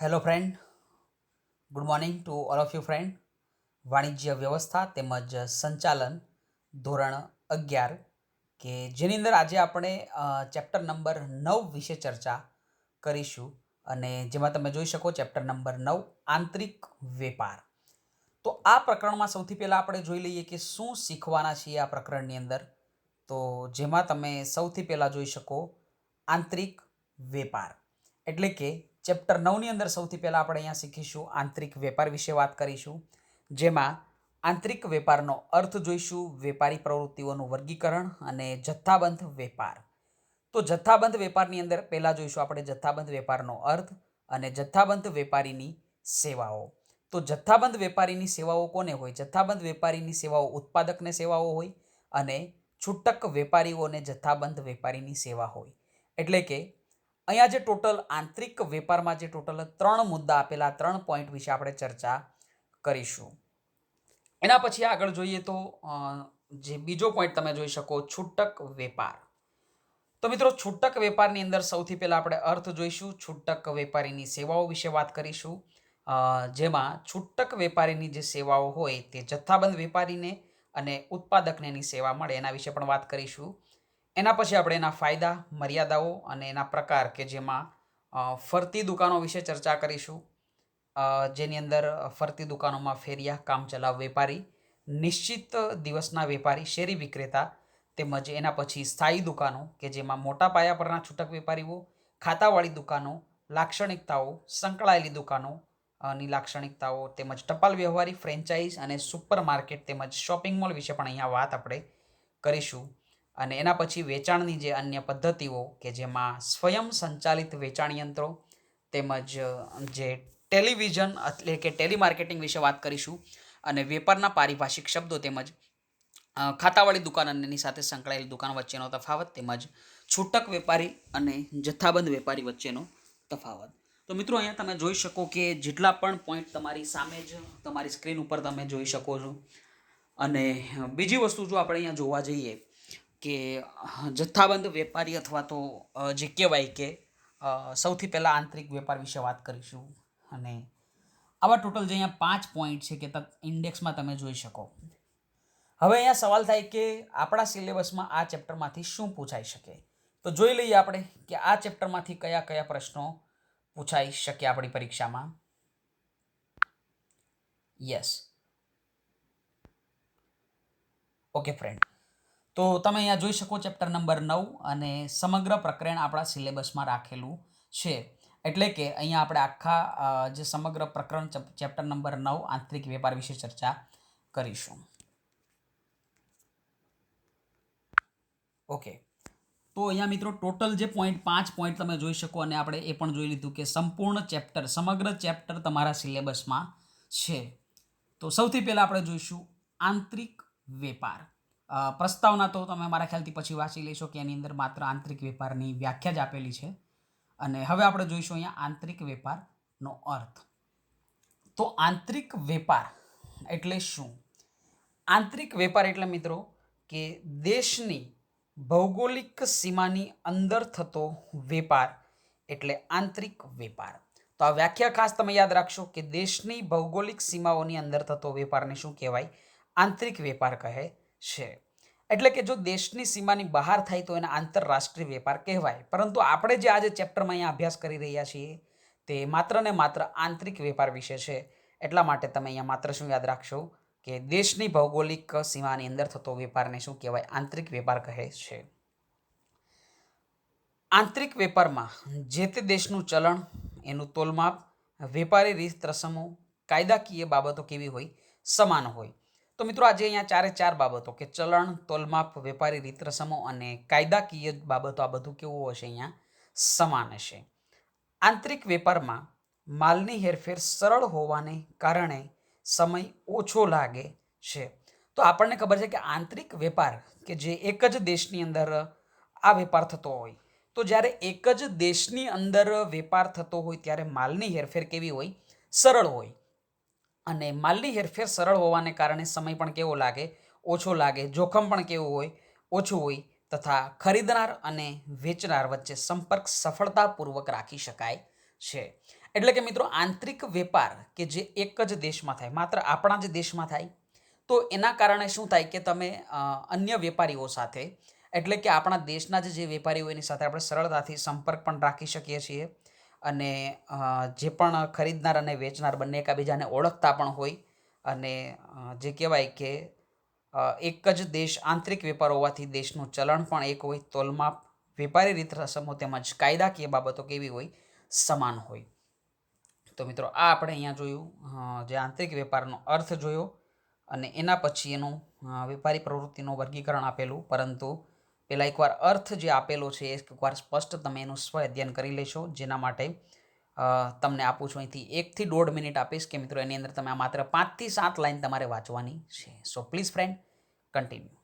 Hello friend, good morning to all of you friend. વાણિજ્ય વ્યવસ્થા તેમજ સંચાલન ધોરણ 11 કે જેની અંદર આજે આપણે ચેપ્ટર નંબર 9 વિશે ચર્ચા કરીશું અને જેમાં તમે જોઈ શકો ચેપ્ટર નંબર 9 આંતરિક વેપાર. તો આ પ્રકરણમાં સૌથી પહેલાં આપણે જોઈ લઈએ કે શું શીખવાના છીએ આ પ્રકરણની અંદર. તો જેમાં તમે સૌથી પહેલાં જોઈ શકો આંતરિક વેપાર એટલે કે ચેપ્ટર 9ની અંદર સૌથી પહેલાં આપણે અહીંયા શીખીશું આંતરિક વેપાર વિશે વાત કરીશું, જેમાં આંતરિક વેપારનો અર્થ જોઈશું, વેપારી પ્રવૃત્તિઓનું વર્ગીકરણ અને જથ્થાબંધ વેપાર. તો જથ્થાબંધ વેપારની અંદર પહેલાં જોઈશું આપણે જથ્થાબંધ વેપારનો અર્થ અને જથ્થાબંધ વેપારીની સેવાઓ. તો જથ્થાબંધ વેપારીની સેવાઓ કોને હોય? જથ્થાબંધ વેપારીની સેવાઓ ઉત્પાદકને સેવાઓ હોય અને છૂટક વેપારીઓને જથ્થાબંધ વેપારીની સેવા હોય. એટલે કે અહીંયા જે ટોટલ આંતરિક વેપારમાં જે ટોટલ 3 મુદ્દા આપેલા, 3 પોઈન્ટ વિશે આપણે ચર્ચા કરીશું. એના પછી આગળ જોઈએ તો જે બીજો પોઈન્ટ તમે જોઈ શકો છૂટક વેપાર. તો મિત્રો છૂટક વેપારની અંદર સૌથી પહેલાં આપણે અર્થ જોઈશું, છૂટક વેપારીની સેવાઓ વિશે વાત કરીશું. જેમાં છૂટક વેપારીની જે સેવાઓ હોય તે જથ્થાબંધ વેપારીને અને ઉત્પાદકને એની સેવા મળે એના વિશે પણ વાત કરીશું. એના પછી આપણે એના ફાયદા, મર્યાદાઓ અને એના પ્રકાર કે જેમાં ફરતી દુકાનો વિશે ચર્ચા કરીશું. જેની અંદર ફરતી દુકાનોમાં ફેરિયા, કામચલાઉ વેપારી, નિશ્ચિત દિવસના વેપારી, શેરી વિક્રેતા તેમજ એના પછી સ્થાયી દુકાનો કે જેમાં મોટા પાયા પરના છૂટક વેપારીઓ, ખાતાવાળી દુકાનો, લાક્ષણિકતાઓ, સંકળાયેલી દુકાનો ની લાક્ષણિકતાઓ તેમજ ટપાલ વ્યવહારી, ફ્રેન્ચાઇઝ અને સુપર માર્કેટ તેમજ શોપિંગ મોલ વિશે પણ અહીંયા વાત આપણે કરીશું. અને એના પછી વેચાણની જે અન્ય પદ્ધતિઓ કે જેમાં સ્વયં સંચાલિત વેચાણ યંત્રો તેમજ જે ટેલિવિઝન એટલે કે ટેલિમાર્કેટિંગ વિશે વાત કરીશું અને વેપારના પારિભાષિક શબ્દો તેમજ ખાતાવાળી દુકાન અને એની સાથે સંકળાયેલી દુકાન વચ્ચેનો તફાવત તેમજ છૂટક વેપારી અને જથ્થાબંધ વેપારી વચ્ચેનો તફાવત. તો મિત્રો અહીંયા તમે જોઈ શકો કે જેટલા પણ પોઈન્ટ તમારી સામે જ તમારી સ્ક્રીન ઉપર તમે જોઈ શકો છો. અને બીજી વસ્તુ જો આપણે અહીંયા જોવા જઈએ કે જથ્થાબંધ વેપારી અથવા તો જે કહેવાય કે સૌથી પહેલાં આંતરિક વેપાર વિશે વાત કરીશું. અને આવા ટોટલ જે અહીંયા 5 પોઈન્ટ છે કે ઇન્ડેક્સમાં તમે જોઈ શકો. હવે અહીંયા સવાલ થાય કે આપણા સિલેબસમાં આ ચેપ્ટરમાંથી શું પૂછાઈ શકે. તો જોઈ લઈએ આપણે કે આ ચેપ્ટરમાંથી કયા કયા પ્રશ્નો પૂછાઈ શકે આપણી પરીક્ષામાં. Yes, okay friend. તો તમે અહીંયા જોઈ શકો ચેપ્ટર નંબર 9 અને સમગ્ર પ્રકરણ આપણા સિલેબસમાં રાખેલું છે. એટલે કે અહીંયા આપણે આખા જે સમગ્ર પ્રકરણ ચેપ્ટર નંબર 9 આંતરિક વેપાર વિશે ચર્ચા કરીશું. ઓકે, તો અહીંયા મિત્રો ટોટલ જે પોઈન્ટ 5 પોઈન્ટ તમે જોઈ શકો અને આપણે એ પણ જોઈ લીધું કે સંપૂર્ણ ચેપ્ટર, સમગ્ર ચેપ્ટર તમારા સિલેબસમાં છે. તો સૌથી પહેલાં આપણે જોઈશું આંતરિક વેપાર. પ્રસ્તાવના તો તમે મારા ખ્યાલથી પછી વાંચી લેશો કે એની અંદર માત્ર આંતરિક વેપારની વ્યાખ્યા જ આપેલી છે. અને હવે આપણે જોઈશું અહીંયા આંતરિક વેપારનો અર્થ. તો આંતરિક વેપાર એટલે શું? આંતરિક વેપાર એટલે મિત્રો કે દેશની ભૌગોલિક સીમાની અંદર થતો વેપાર એટલે આંતરિક વેપાર. તો આ વ્યાખ્યા ખાસ તમે યાદ રાખશો કે દેશની ભૌગોલિક સીમાઓની અંદર થતો વેપારને શું કહેવાય? આંતરિક વેપાર કહે છે. એટલે કે જો દેશની સીમાની બહાર થાય તો એને આંતરરાષ્ટ્રીય વેપાર કહેવાય. પરંતુ આપણે જે આજે ચેપ્ટરમાં અહીંયા અભ્યાસ કરી રહ્યા છીએ તે માત્ર ને માત્ર આંતરિક વેપાર વિશે છે. એટલા માટે તમે અહીંયા માત્ર શું યાદ રાખશો કે દેશની ભૌગોલિક સીમાની અંદર થતો વેપારને શું કહેવાય? આંતરિક વેપાર કહે છે. આંતરિક વેપારમાં જે તે દેશનું ચલણ, એનું તોલમાપ, વેપારી રીત રસમો, કાયદાકીય બાબતો કેવી હોય? સમાન હોય. તો મિત્રો આજે અહીંયા 4 બાબતો કે ચલણ, તોલમાપ, વેપારી રીત રસમો અને કાયદાકીય બાબતો, આ બધું કેવું હશે? અહીંયા સમાન હશે. આંતરિક વેપારમાં માલની હેરફેર સરળ હોવાને કારણે સમય ઓછો લાગે છે. તો આપણને ખબર છે કે આંતરિક વેપાર કે જે એક જ દેશની અંદર આ વેપાર થતો હોય, તો જ્યારે એક જ દેશની અંદર વેપાર થતો હોય ત્યારે માલની હેરફેર કેવી હોય? સરળ હોય. અને માલની હેરફેર સરળ હોવાને કારણે સમય પણ કેવો લાગે? ઓછો લાગે. જોખમ પણ કેવું હોય? ઓછું હોય. તથા ખરીદનાર અને વેચનાર વચ્ચે સંપર્ક સફળતાપૂર્વક રાખી શકાય છે. એટલે કે મિત્રો આંતરિક વેપાર કે જે એક જ દેશમાં થાય, માત્ર આપણા જ દેશમાં થાય, તો એના કારણે શું થાય કે તમે અન્ય વેપારીઓ સાથે, એટલે કે આપણા દેશના જે વેપારીઓ એની સાથે આપણે સરળતાથી સંપર્ક પણ રાખી શકીએ છીએ. અને જે પણ ખરીદનાર અને વેચનાર બંને એકબીજાને ઓળખતા પણ હોય. અને જે કહેવાય કે એક જ દેશ આંતરિક વેપાર હોવાથી દેશનું ચલણ પણ એક હોય, તોલમાપ, વેપારી રીત રસમો તેમજ કાયદાકીય બાબતો કેવી હોય, સમાન હોય. તો મિત્રો આ આપણે અહીંયા જોયું જે આંતરિક વેપારનો અર્થ જોયો, અને એના પછી એનું વેપારી પ્રવૃત્તિનું વર્ગીકરણ આપેલું. પરંતુ પહેલાં એકવાર અર્થ જે આપેલો છે એ એકવાર સ્પષ્ટ તમે એનું સ્વ અધ્યયન કરી લેશો, જેના માટે તમને આપું છું અહીંથી 1 થી 1.5 મિનિટ આપીશ કે મિત્રો એની અંદર તમે આ માત્ર 5 થી 7 લાઈન તમારે વાંચવાની છે. So please friend, continue.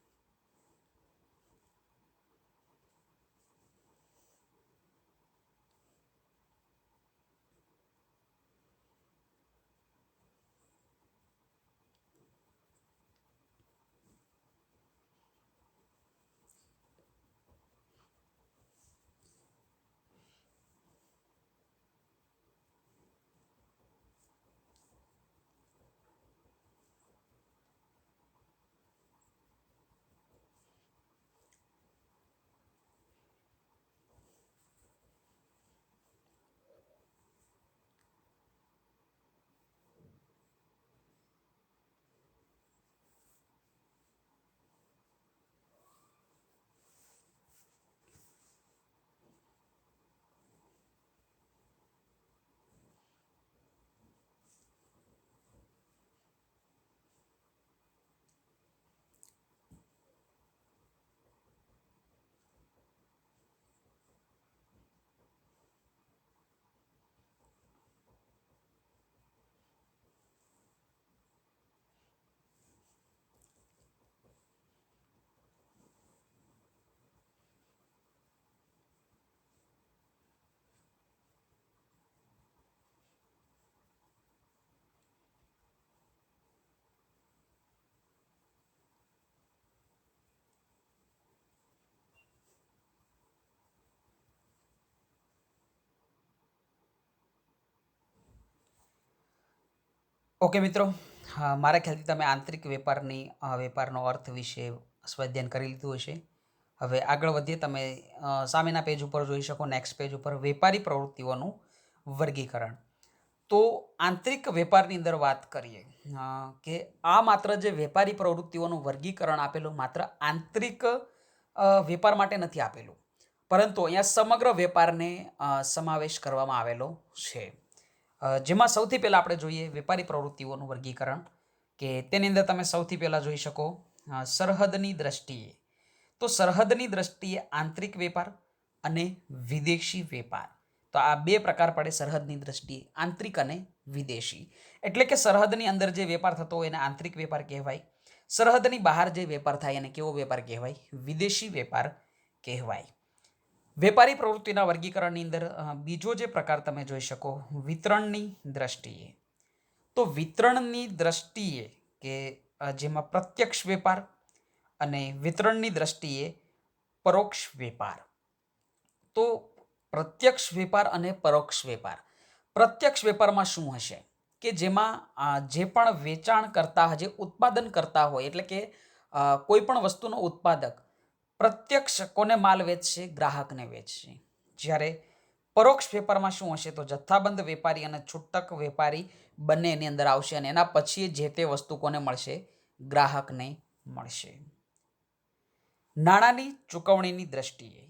Okay મિત્રો, મારા ખ્યાલથી તમે આંતરિક વેપારનો અર્થ વિશે સ્વાધ્યાયન કરી લીધું હશે. હવે આગળ વધીએ. તમે સામેના પેજ ઉપર જોઈ શકો, નેક્સ્ટ પેજ ઉપર વેપારી પ્રવૃત્તિઓનું વર્ગીકરણ. તો આંતરિક વેપારની અંદર વાત કરીએ કે આ માત્ર જે વેપારી પ્રવૃત્તિઓનું વર્ગીકરણ આપેલું માત્ર આંતરિક વેપાર માટે નથી આપેલું, પરંતુ અહીંયા સમગ્ર વેપારને સમાવેશ કરવામાં આવેલો છે. જેમાં સૌથી પહેલાં આપણે જોઈએ વેપારી પ્રવૃત્તિઓનું વર્ગીકરણ, કે તેની અંદર તમે સૌથી પહેલાં જોઈ શકો સરહદની દ્રષ્ટિએ. તો સરહદની દ્રષ્ટિએ આંતરિક વેપાર અને વિદેશી વેપાર, તો આ બે પ્રકાર પડે સરહદની દ્રષ્ટિએ, આંતરિક અને વિદેશી. એટલે કે સરહદની અંદર જે વેપાર થતો હોય એને આંતરિક વેપાર કહેવાય. સરહદની બહાર જે વેપાર થાય એને કેવો વેપાર કહેવાય? વિદેશી વેપાર કહેવાય. વેપારી પ્રવૃત્તિના વર્ગીકરણની અંદર બીજો જે પ્રકાર તમે જોઈ શકો વિતરણની દ્રષ્ટિએ. તો વિતરણની દ્રષ્ટિએ કે જેમાં પ્રત્યક્ષ વેપાર અને વિતરણની દ્રષ્ટિએ પરોક્ષ વેપાર. તો પ્રત્યક્ષ વેપાર અને પરોક્ષ વેપાર. પ્રત્યક્ષ વેપારમાં શું હશે કે જેમાં જે પણ વેચાણ કરતા, જે ઉત્પાદન કરતા હોય, એટલે કે કોઈ પણ વસ્તુનો ઉત્પાદક પ્રત્યક્ષ કોને માલ વેચશે? ગ્રાહકને વેચશે. જ્યારે પરોક્ષ વેપારમાં શું હશે? તો જથ્થાબંધ વેપારી અને છૂટક વેપારી બંને એની અંદર આવશે, અને એના પછી જે તે વસ્તુ કોને મળશે? ગ્રાહકને મળશે. નાણાંની ચૂકવણીની દ્રષ્ટિએ.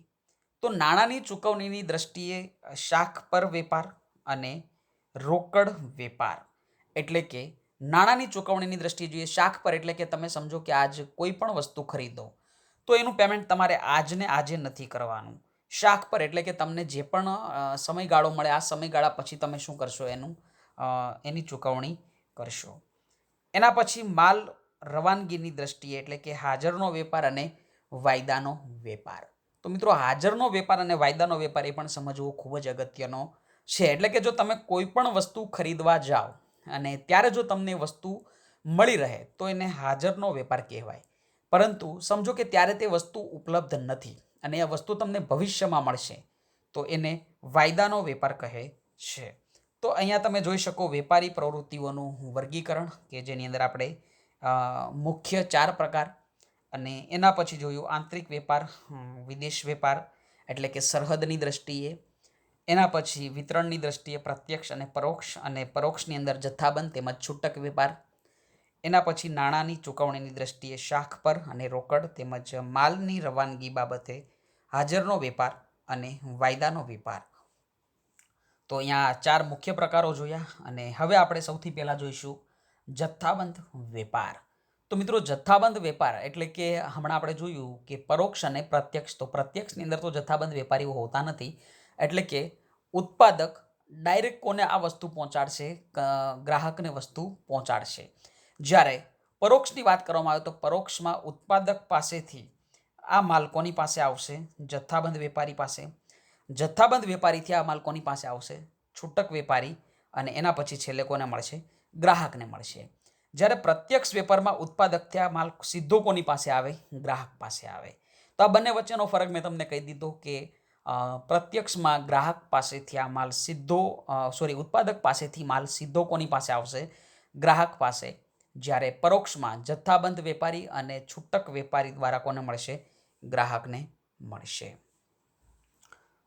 તો નાણાંની ચૂકવણીની દ્રષ્ટિએ શાખ પર વેપાર અને રોકડ વેપાર. એટલે કે નાણાંની ચૂકવણીની દ્રષ્ટિએ જોઈએ શાખ પર, એટલે કે તમે સમજો કે આજ કોઈ પણ વસ્તુ ખરીદો તો એનું પેમેન્ટ તમારે આજને આજે નથી કરવાનું. શાખ પર એટલે કે તમને જે પણ સમયગાળો મળે આ સમયગાળા પછી તમે શું કરશો? એની ચૂકવણી કરશો. એના પછી માલ રવાનગીની દ્રષ્ટિએ, એટલે કે હાજરનો વેપાર અને વાયદાનો વેપાર. તો મિત્રો હાજરનો વેપાર અને વાયદાનો વેપાર એ પણ સમજવો ખૂબ જ અગત્યનો છે. એટલે કે જો તમે કોઈ પણ વસ્તુ ખરીદવા જાઓ અને ત્યારે જો તમને વસ્તુ મળી રહે તો એને હાજરનો વેપાર કહેવાય. પરંતુ સમજો કે ત્યારે તે વસ્તુ ઉપલબ્ધ નથી અને એ વસ્તુ તમને ભવિષ્યમાં મળશે તો એને વાયદાનો વેપાર કહે છે. તો અહીંયા તમે જોઈ શકો વેપારી પ્રવૃત્તિઓનું વર્ગીકરણ કે જેની અંદર આપણે મુખ્ય 4 પ્રકાર અને એના પછી જોયું આંતરિક વેપાર, વિદેશ વેપાર એટલે કે સરહદની દ્રષ્ટિએ, એના પછી વિતરણની દ્રષ્ટિએ પ્રત્યક્ષ અને પરોક્ષની અંદર જથ્થાબંધ તેમજ છૂટક વેપાર, એના પછી નાણાંની ચૂકવણીની દ્રષ્ટિએ શાખ પર અને રોકડ તેમજ માલની રવાનગી બાબતે હાજરનો વેપાર અને વાયદાનો વેપાર. તો અહીંયા 4 મુખ્ય પ્રકારો જોયા અને હવે આપણે સૌથી પહેલાં જોઈશું જથ્થાબંધ વેપાર. તો મિત્રો જથ્થાબંધ વેપાર એટલે કે હમણાં આપણે જોયું કે પરોક્ષ અને પ્રત્યક્ષ. તો પ્રત્યક્ષની અંદર તો જથ્થાબંધ વેપારીઓ હોતા નથી, એટલે કે ઉત્પાદક ડાયરેક્ટ કોને આ વસ્તુ પહોંચાડશે? ગ્રાહકને વસ્તુ પહોંચાડશે. જ્યારે પરોક્ષની વાત કરવામાં આવે તો પરોક્ષમાં ઉત્પાદક પાસેથી આ માલ કોની પાસે આવશે? જથ્થાબંધ વેપારી પાસે. જથ્થાબંધ વેપારીથી આ માલ કોની પાસે આવશે? છૂટક વેપારી. અને એના પછી છેલ્લે કોને મળશે? ગ્રાહકને મળશે. જ્યારે પ્રત્યક્ષ વેપારમાં ઉત્પાદકથી આ માલ સીધો કોની પાસે આવે? ગ્રાહક પાસે આવે. તો આ બંને વચ્ચેનો ફરક મેં તમને કહી દીધો કે પ્રત્યક્ષમાં ગ્રાહક પાસેથી આ માલ સીધો ઉત્પાદક પાસેથી માલ સીધો કોની પાસે આવશે? ગ્રાહક પાસે. જ્યારે પરોક્ષમાં જથ્થાબંધ વેપારી અને છૂટક વેપારી દ્વારા કોને મળશે? ગ્રાહકને મળશે.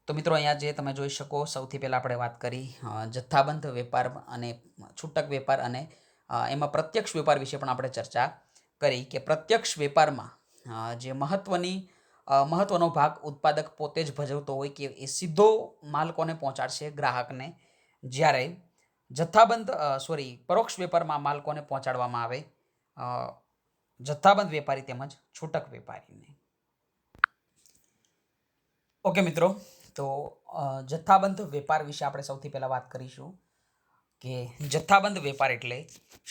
તો મિત્રો અહીંયા જે તમે જોઈ શકો સૌથી પહેલાં આપણે વાત કરી જથ્થાબંધ વેપાર અને છૂટક વેપાર અને એમાં પ્રત્યક્ષ વેપાર વિશે પણ આપણે ચર્ચા કરી કે પ્રત્યક્ષ વેપારમાં જે મહત્વનો ભાગ ઉત્પાદક પોતે જ ભજવતો હોય કે એ સીધો માલ કોને પહોંચાડશે? ગ્રાહકને. જ્યારે પરોક્ષ વેપારમાં માલ કોને પહોંચાડવામાં આવે? જથ્થાબંધ વેપારી તેમજ છૂટક વેપારીને. ઓકે મિત્રો, તો જથ્થાબંધ વેપાર વિશે આપણે સૌથી પહેલાં વાત કરીશું કે જથ્થાબંધ વેપાર એટલે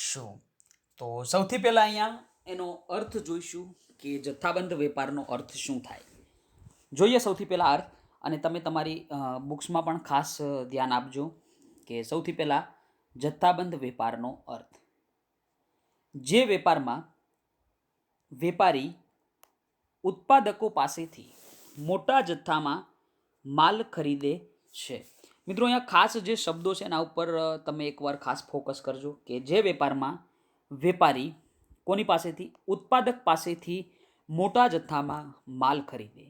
શું? તો સૌથી પહેલાં અહીંયા એનો અર્થ જોઈશું કે જથ્થાબંધ વેપારનો અર્થ શું થાય. જોઈએ સૌથી પહેલાં અર્થ, અને તમે તમારી બુક્સમાં પણ ખાસ ધ્યાન આપજો કે સૌથી પહેલાં જથ્થાબંધ વેપારનો અર્થ. જે વેપારમાં વેપારી ઉત્પાદકો પાસેથી મોટા જથ્થામાં માલ ખરીદે છે. મિત્રો અહીંયા ખાસ જે શબ્દો છે એના ઉપર તમે એકવાર ખાસ ફોકસ કરજો કે જે વેપારમાં વેપારી કોની પાસેથી? ઉત્પાદક પાસેથી મોટા જથ્થામાં માલ ખરીદે.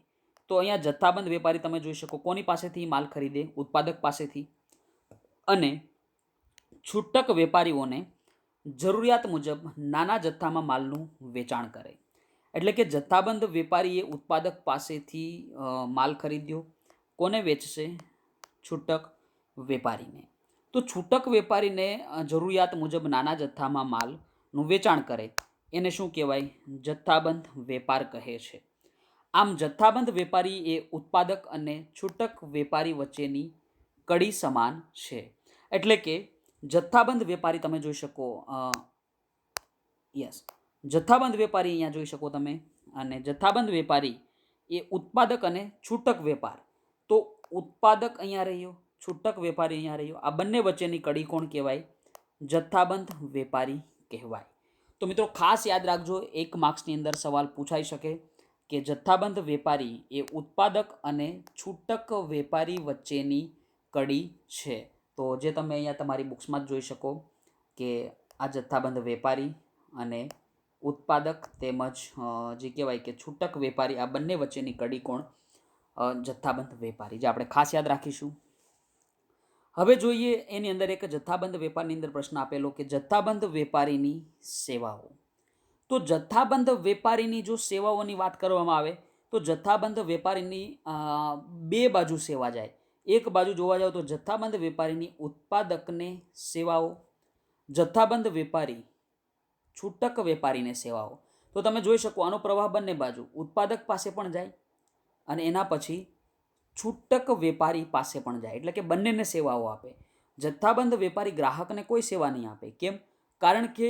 તો અહીંયા જથ્થાબંધ વેપારી તમે જોઈ શકો કોની પાસેથી માલ ખરીદે? ઉત્પાદક પાસેથી. અને છૂટક વેપારીઓને જરૂરિયાત મુજબ નાના જથ્થામાં માલનું વેચાણ કરે. એટલે કે જથ્થાબંધ વેપારીએ ઉત્પાદક પાસેથી માલ ખરીદ્યો, કોને વેચશે? છૂટક વેપારીને. તો છૂટક વેપારીને જરૂરિયાત મુજબ નાના જથ્થામાં માલનું વેચાણ કરે એને શું કહેવાય? જથ્થાબંધ વેપાર કહે છે. આમ જથ્થાબંધ વેપારી એ ઉત્પાદક અને છૂટક વેપારી વચ્ચેની કડી સમાન છે. એટલે કે જથ્થાબંધ વેપારી તમે જોઈ શકો જથ્થાબંધ વેપારી અહીંયા જોઈ શકો તમે, અને જથ્થાબંધ વેપારી એ ઉત્પાદક અને છૂટક વેપાર. તો ઉત્પાદક અહીંયા રહ્યો, છૂટક વેપારી અહીંયા રહ્યો, આ બંને વચ્ચેની કડી કોણ કહેવાય? જથ્થાબંધ વેપારી કહેવાય. તો મિત્રો ખાસ યાદ રાખજો, 1 માર્ક્સની અંદર સવાલ પૂછાઈ શકે કે જથ્થાબંધ વેપારી એ ઉત્પાદક અને છૂટક વેપારી વચ્ચેની કડી છે. તો જે તમે અહીંયા તમારી બુક્સમાં જ જોઈ શકો કે આ જથ્થાબંધ વેપારી અને ઉત્પાદક તેમજ જે કહેવાય કે છૂટક વેપારી, આ બંને વચ્ચેની કડી કોણ? જથ્થાબંધ વેપારી, જે આપણે ખાસ યાદ રાખીશું. હવે જોઈએ એની અંદર એક જથ્થાબંધ વેપારની અંદર પ્રશ્ન આપેલો કે જથ્થાબંધ વેપારીની સેવાઓ. તો જથ્થાબંધ વેપારીની જો સેવાઓની વાત કરવામાં આવે તો જથ્થાબંધ વેપારીની 2 બાજુ સેવા જાય. એક બાજુ જોવા જાવ તો જથ્થાબંધ વેપારીની ઉત્પાદકને સેવાઓ, જથ્થાબંધ વેપારી છૂટક વેપારીને સેવાઓ. તો તમે જોઈ શકો આનો પ્રવાહ બંને બાજુ ઉત્પાદક પાસે પણ જાય અને એના પછી છૂટક વેપારી પાસે પણ જાય. એટલે કે બંનેને સેવાઓ આપે. જથ્થાબંધ વેપારી ગ્રાહકને કોઈ સેવા નહીં આપે. કેમ? કારણ કે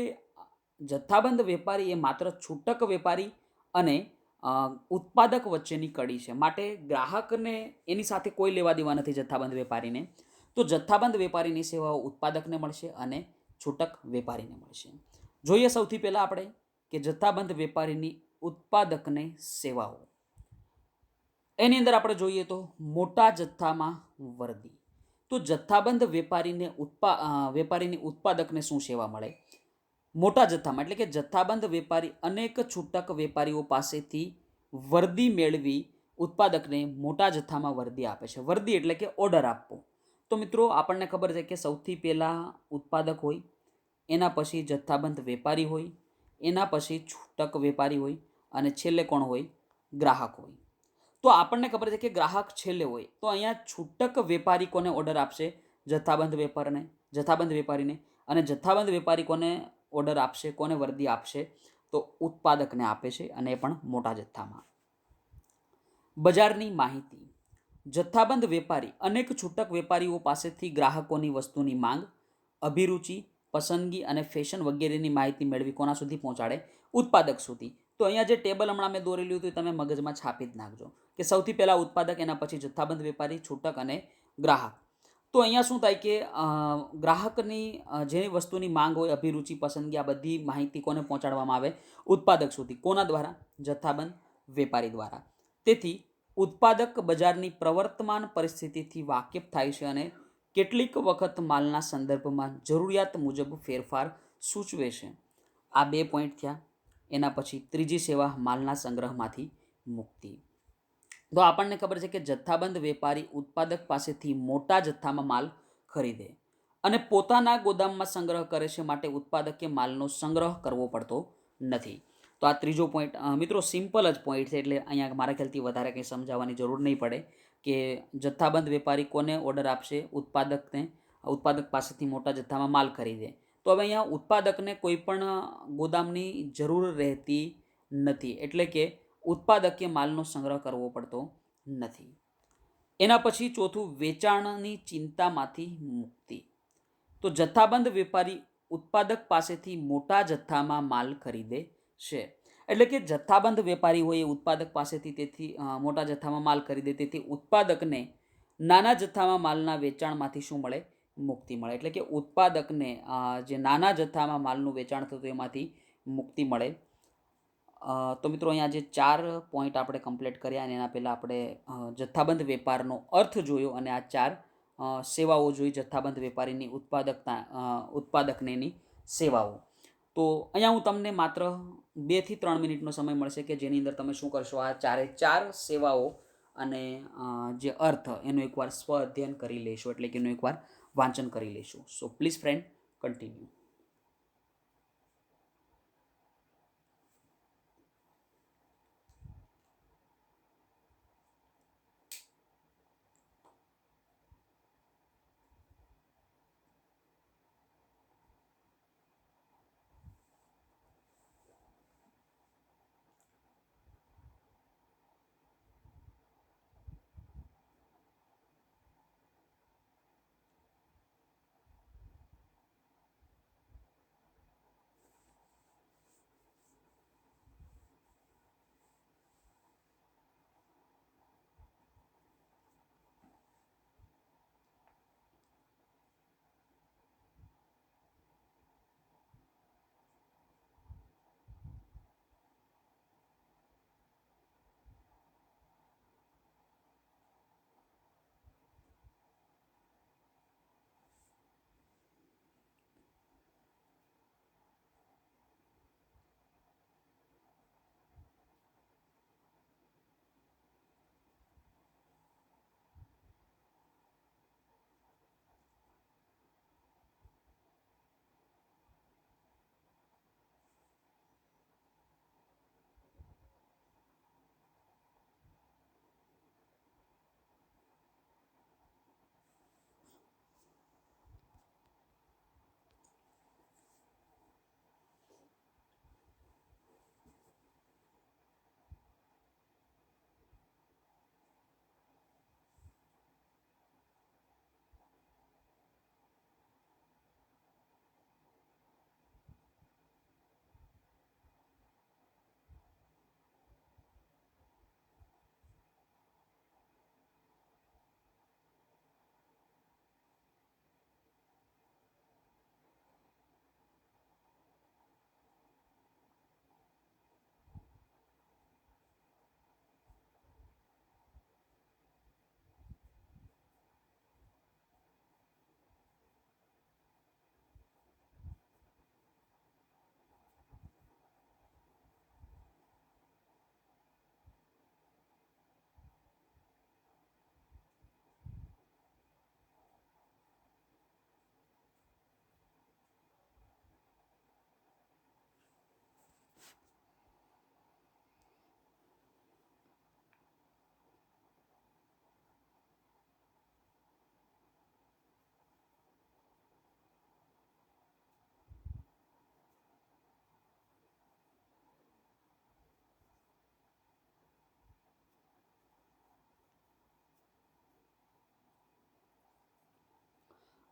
જથ્થાબંધ વેપારી એ માત્ર છૂટક વેપારી અને ઉત્પાદક વચ્ચેની કડી છે. માટે ગ્રાહકને એની સાથે કોઈ લેવા દેવા નથી જથ્થાબંધ વેપારીને. તો જથ્થાબંધ વેપારીની સેવાઓ ઉત્પાદકને મળશે અને છૂટક વેપારીને મળશે. જોઈએ સૌથી પહેલાં આપણે કે જથ્થાબંધ વેપારીની ઉત્પાદકને સેવાઓ. એની અંદર આપણે જોઈએ તો મોટા જથ્થામાં વર્દી. તો જથ્થાબંધ વેપારીની ઉત્પાદકને શું સેવા મળે? મોટા જથ્થામાં એટલે કે જથ્થાબંધ વેપારી અનેક છૂટક વેપારીઓ પાસેથી વર્દી મેળવી ઉત્પાદકને મોટા જથ્થામાં વર્દી આપે છે. વર્દી એટલે કે ઓર્ડર આપવો. તો મિત્રો આપણને ખબર છે કે સૌથી પહેલાં ઉત્પાદક હોય, એના પછી જથ્થાબંધ વેપારી હોય, એના પછી છૂટક વેપારી હોય અને છેલ્લે કોણ હોય? ગ્રાહક હોય. તો આપણને ખબર છે કે ગ્રાહક છેલ્લે હોય, તો અહીંયા છૂટક વેપારી કોને ઓર્ડર આપશે? જથ્થાબંધ વેપારીને. અને જથ્થાબંધ વેપારી કોને ઓર્ડર આપશે, કોને વર્દી આપશે? તો ઉત્પાદકને આપે છે, અને એ પણ મોટા જથ્થામાં. બજારની માહિતી. જથ્થાબંધ વેપારી અનેક છૂટક વેપારીઓ પાસેથી ગ્રાહકોની વસ્તુની માંગ, અભિરુચિ, પસંદગી અને ફેશન વગેરેની માહિતી મેળવી કોના સુધી પહોંચાડે? ઉત્પાદક સુધી. તો અહીંયા જે ટેબલ હમણાં મેં દોરેલું હતું તમે મગજમાં છાપી જ નાખજો કે સૌથી પહેલાં ઉત્પાદક, એના પછી જથ્થાબંધ વેપારી, છૂટક અને ગ્રાહક. તો અહીંયા શું થાય કે ગ્રાહકની જેની વસ્તુની માંગ હોય, અભિરુચિ, પસંદગી, આ બધી માહિતી કોને પહોંચાડવામાં આવે? ઉત્પાદક સુધી. કોના દ્વારા? જથ્થાબંધ વેપારી દ્વારા. તેથી ઉત્પાદક બજારની પ્રવર્તમાન પરિસ્થિતિથી વાકેફ થાય છે અને કેટલીક વખત માલના સંદર્ભમાં જરૂરિયાત મુજબ ફેરફાર સૂચવે છે. આ 2 પોઈન્ટ થયા. એના પછી ત્રીજી સેવા માલના સંગ્રહમાંથી મુક્તિ. તો આપણને ખબર છે કે જથ્થાબંધ વેપારી ઉત્પાદક પાસેથી મોટા જથ્થામાં માલ ખરીદે અને પોતાના ગોદામમાં સંગ્રહ કરે છે, માટે ઉત્પાદકે માલનો સંગ્રહ કરવો પડતો નથી. તો આ ત્રીજો પોઈન્ટ મિત્રો સિમ્પલ જ પોઈન્ટ છે, એટલે અહીંયા મારા ખ્યાલથી વધારે કંઈ સમજાવવાની જરૂર નહીં પડે કે જથ્થાબંધ વેપારી કોને ઓર્ડર આપશે? ઉત્પાદકને. ઉત્પાદક પાસેથી મોટા જથ્થામાં માલ ખરીદે. તો હવે અહીંયા ઉત્પાદકને કોઈ પણ ગોદામની જરૂર રહેતી નથી, એટલે કે ઉત્પાદકે માલનો સંગ્રહ કરવો પડતો નથી. એના પછી ચોથું, વેચાણની ચિંતામાંથી મુક્તિ. તો જથ્થાબંધ વેપારી ઉત્પાદક પાસેથી મોટા જથ્થામાં માલ ખરીદે છે. એટલે કે જથ્થાબંધ વેપારી હોય એ ઉત્પાદક પાસેથી તેથી મોટા જથ્થામાં માલ ખરીદે, તેથી ઉત્પાદકને નાના જથ્થામાં માલના વેચાણમાંથી શું મળે? મુક્તિ મળે. એટલે કે ઉત્પાદકને જે નાના જથ્થામાં માલનું વેચાણ થતું એમાંથી મુક્તિ મળે. તો મિત્રો અહીંયા જે 4 પોઈન્ટ આપણે કમ્પ્લીટ કર્યા અને એના પહેલાં આપણે જથ્થાબંધ વેપારનો અર્થ જોયો અને આ 4 સેવાઓ જોઈ જથ્થાબંધ વેપારીની ઉત્પાદકનેની સેવાઓ. તો અહીંયા હું તમને માત્ર 2 થી 3 મિનિટનો સમય મળશે કે જેની અંદર તમે શું કરશો? આ 4 સેવાઓ અને જે અર્થ એનું એકવાર સ્વ અધ્યયન કરી લેશો, એટલે કે એનું એકવાર વાંચન કરી લેશો. So please friend continue.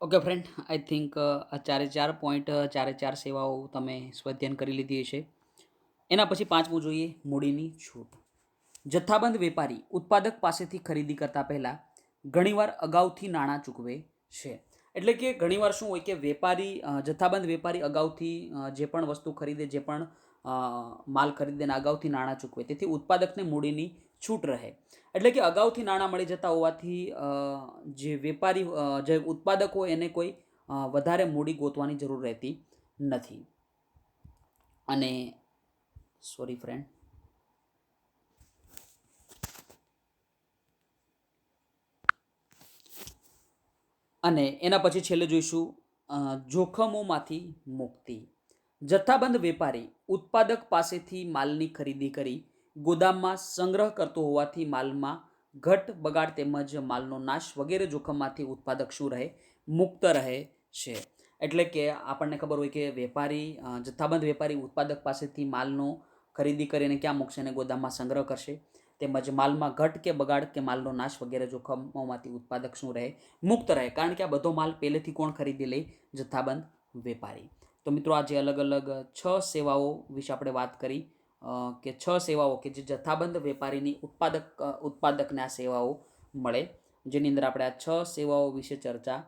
Okay friend, I think આ ચારે ચાર પોઈન્ટ ચારે ચાર સેવાઓ તમે સ્વાધ્યાયન કરી લીધી હશે. એના પછી પાંચમું જોઈએ, મૂડીની છૂટ. જથ્થાબંધ વેપારી ઉત્પાદક પાસેથી ખરીદી કરતાં પહેલાં ઘણીવાર અગાઉથી નાણાં ચૂકવે છે. એટલે કે ઘણીવાર શું હોય કે વેપારી જથ્થાબંધ વેપારી અગાઉથી જે પણ વસ્તુ ખરીદે, જે પણ માલ ખરીદે ને અગાઉથી નાણાં ચૂકવે, તેથી ઉત્પાદકને મૂડીની છૂટ રહે. એટલે કે અગાઉથી નાણાં મળી જતા હોવાથી જે વેપારી જે ઉત્પાદક હોય એને કોઈ વધારે મૂડી ગોતવાની જરૂર રહેતી નથી. અને સોરી ફ્રેન્ડ, અને એના પછી છેલ્લે જોઈશું જોખમોમાંથી મુક્તિ. જથ્થાબંધ વેપારી ઉત્પાદક પાસેથી માલની ખરીદી કરી ગોદામમાં સંગ્રહ કરતો હોવાથી માલમાં ઘટ, બગાડ તેમજ માલનો નાશ વગેરે જોખમમાંથી ઉત્પાદક શું રહે? મુક્ત રહે છે. એટલે કે આપણને ખબર હોય કે વેપારી જથ્થાબંધ વેપારી ઉત્પાદક પાસેથી માલનો ખરીદી કરીને ક્યાં મૂકશે? અને ગોદામમાં સંગ્રહ કરશે. તેમજ માલમાં ઘટ કે બગાડ કે માલનો નાશ વગેરે જોખમોમાંથી ઉત્પાદક શું રહે? મુક્ત રહે. કારણ કે આ બધો માલ પહેલેથી કોણ ખરીદી લે? જથ્થાબંધ વેપારી. તો મિત્રો આજે અલગ અલગ 6 સેવાઓ વિશે આપણે વાત કરી કે 6 સેવાઓ કે જે જથ્થાબંધ વેપારીની ઉત્પાદકને આ સેવાઓ મળે, જેની અંદર આપણે આ 6 સેવાઓ વિશે ચર્ચા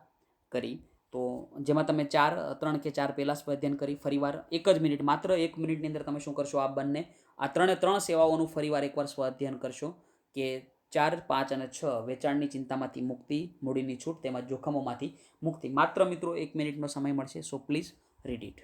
કરી. તો જેમાં તમે 3 કે 4 પહેલાં સ્વાધ્યાયન કરી. ફરીવાર એક જ મિનિટ, માત્ર 1 મિનિટની અંદર તમે શું કરશો? આ ત્રણે ત્રણ સેવાઓનું ફરીવાર એકવાર સ્વાધ્યાયન કરશો કે 4, 5 અને 6 વેચાણની ચિંતામાંથી મુક્તિ, મૂડીની છૂટ તેમજ જોખમોમાંથી મુક્તિ. માત્ર મિત્રો 1 મિનિટનો સમય મળશે, so please read it.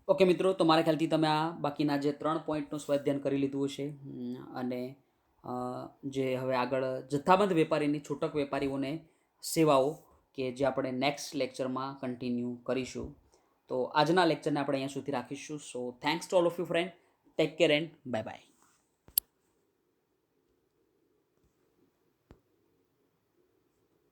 Okay મિત્રો, તો મારા ખ્યાલથી તમે આ બાકીના જે 3 પોઈન્ટનું સ્વાધ્યાયન કરી લીધું હશે. અને જે હવે આગળ જથ્થાબંધ વેપારીની છૂટક વેપારીઓને સેવાઓ કે જે આપણે નેક્સ્ટ લેક્ચરમાં કન્ટિન્યુ કરીશું. તો આજના લેક્ચરને આપણે અહીંયા સુધી રાખીશું. સો thanks to all of you friend. Take care and bye bye.